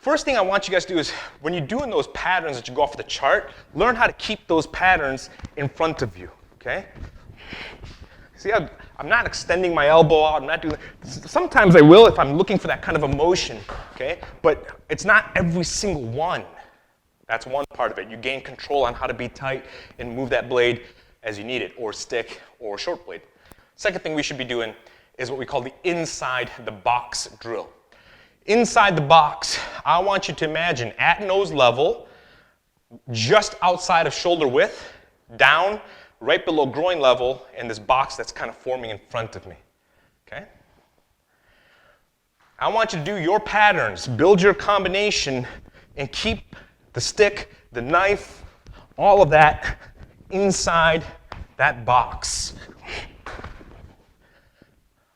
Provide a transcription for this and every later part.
First thing I want you guys to do is, when you're doing those patterns that you go off the chart, learn how to keep those patterns in front of you, okay? See, I'm not extending my elbow out, I'm not doing that. Sometimes I will if I'm looking for that kind of emotion, okay? But it's not every single one. That's one part of it. You gain control on how to be tight and move that blade as you need it, or stick, or short blade. Second thing we should be doing is what we call the inside the box drill. Inside the box, I want you to imagine at nose level, just outside of shoulder width, down, right below groin level, in this box that's kind of forming in front of me, okay? I want you to do your patterns, build your combination, and keep the stick, the knife, all of that inside that box,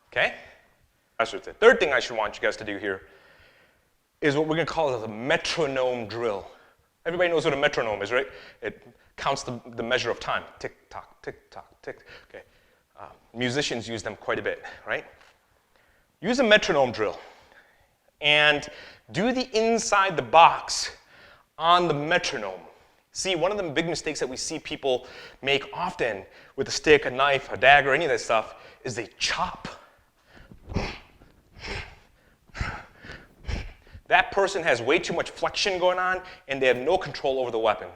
okay? That's the third thing I should want you guys to do here is what we're going to call the metronome drill. Everybody knows what a metronome is, right? It counts the measure of time. Tick, tock, tick, tock, tick. Okay. Musicians use them quite a bit, right? Use a metronome drill and do the inside the box on the metronome. See, one of the big mistakes that we see people make often with a stick, a knife, a dagger, any of that stuff, is they chop. That person has way too much flexion going on, and they have no control over the weapon.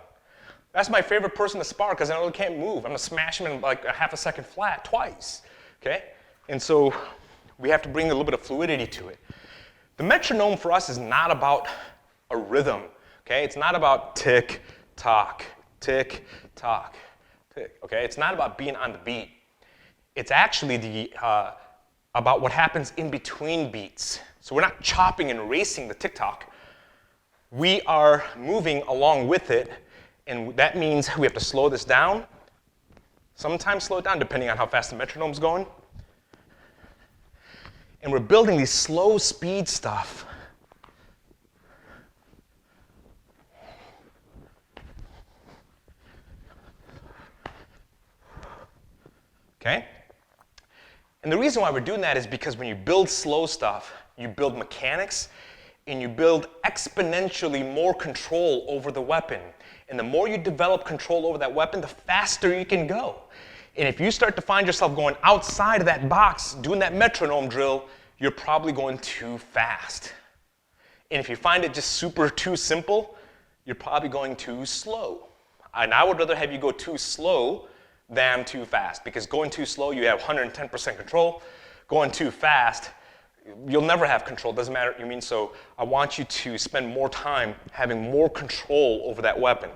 That's my favorite person to spar because I know they can't move. I'm going to smash him in like a half a second flat twice, okay? And so we have to bring a little bit of fluidity to it. The metronome for us is not about a rhythm, okay? It's not about tick, tock, tick, tock, tick, okay? It's not about being on the beat. It's actually about what happens in between beats. So we're not chopping and racing the tick-tock. We are moving along with it, and that means we have to slow this down. Sometimes slow it down, depending on how fast the metronome's going. And we're building these slow speed stuff. Okay? And the reason why we're doing that is because when you build slow stuff, you build mechanics, and you build exponentially more control over the weapon. And the more you develop control over that weapon, the faster you can go. And if you start to find yourself going outside of that box, doing that metronome drill, you're probably going too fast. And if you find it just too simple, you're probably going too slow. And I would rather have you go too slow than too fast, because going too slow, you have 110% control. Going too fast, you'll never have control. Doesn't matter what you mean. So I want you to spend more time having more control over that weapon.